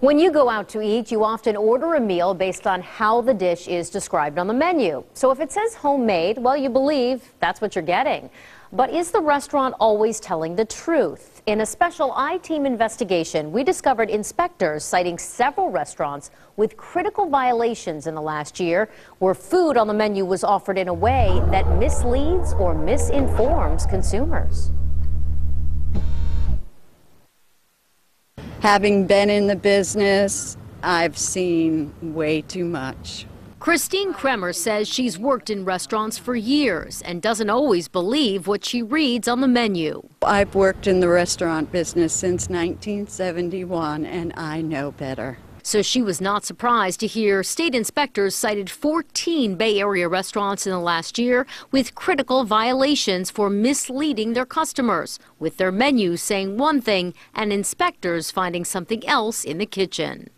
When you go out to eat, you often order a meal based on how the dish is described on the menu. So if it says homemade, well, you believe that's what you're getting. But is the restaurant always telling the truth? In a special I-Team investigation, we discovered inspectors citing several restaurants with critical violations in the last year, where food on the menu was offered in a way that misleads or misinforms consumers. Having been in the business, I've seen way too much. Christine Kremer says she's worked in restaurants for years and doesn't always believe what she reads on the menu. I've worked in the restaurant business since 1971, and I know better. So she was not surprised to hear state inspectors cited 14 Bay Area restaurants in the last year with critical violations for misleading their customers, with their menus saying one thing and inspectors finding something else in the kitchen.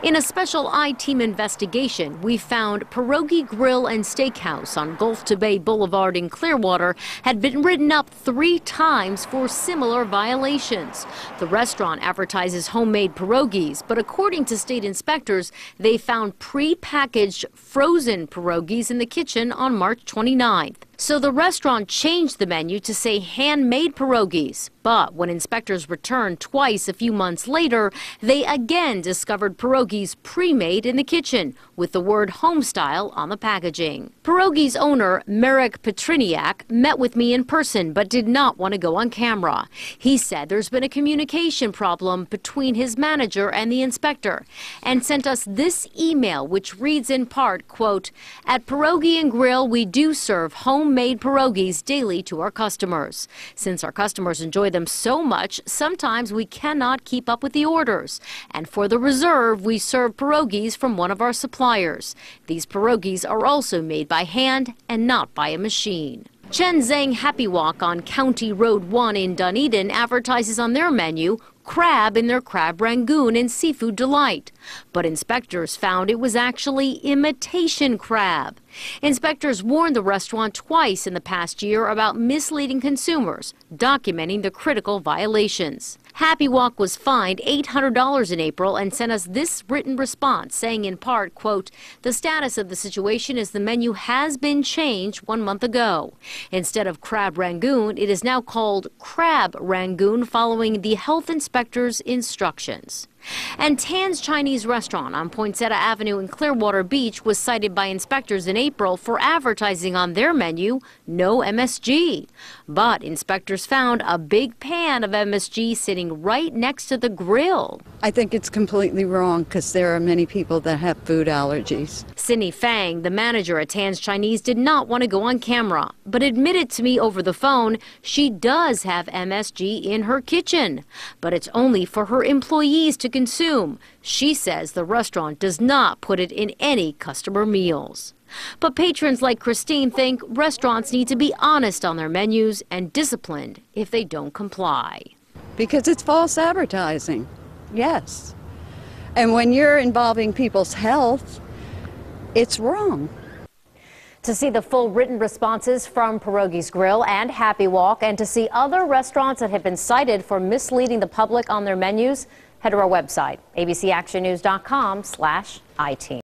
In a special I-Team investigation, we found Pierogi Grill and Steakhouse on Gulf to Bay Boulevard in Clearwater had been written up 3 times for similar violations. The restaurant advertises homemade pierogies, but according to state inspectors, they found pre-packaged frozen pierogies in the kitchen on March 29th. So the restaurant changed the menu to say handmade pierogies. But when inspectors returned twice a few months later, they again discovered pierogies pre-made in the kitchen with the word homestyle on the packaging. Pierogi's owner, Marek Petriniak, met with me in person but did not want to go on camera. He said there's been a communication problem between his manager and the inspector and sent us this email, which reads in part, quote, "At Pierogi and Grill, we do serve homemade pierogies daily to our customers. Since our customers enjoy them so much, sometimes we cannot keep up with the orders. And for the reserve, we serve pierogies from one of our suppliers. These pierogies are also made by hand and not by a machine." Chen Zhang Happy Walk on County Road 1 in Dunedin advertises on their menu crab in their crab rangoon and seafood delight. But inspectors found it was actually imitation crab. Inspectors warned the restaurant twice in the past year about misleading consumers, documenting the critical violations. Happy Walk was fined $800 in April and sent us this written response saying in part, quote, "The status of the situation is the menu has been changed 1 month ago. Instead of crab rangoon, it is now called crab rangoon following the health inspector's instructions." And Tan's Chinese restaurant on Poinsettia Avenue in Clearwater Beach was cited by inspectors in April for advertising on their menu no MSG. But inspectors found a big pan of MSG sitting right next to the grill. I think it's completely wrong because there are many people that have food allergies. Cindy Fang, the manager at Tan's Chinese, did not want to go on camera, but admitted to me over the phone she does have MSG in her kitchen. But it's only for her employees to consume. She says the restaurant does not put it in any customer meals. But patrons like Christine think restaurants need to be honest on their menus and disciplined if they don't comply. Because it's false advertising, yes. And when you're involving people's health, it's wrong. To see the full written responses from Pierogi's Grill and Happy Walk, and to see other restaurants that have been cited for misleading the public on their menus, head to our website, abcactionnews.com/iTeam.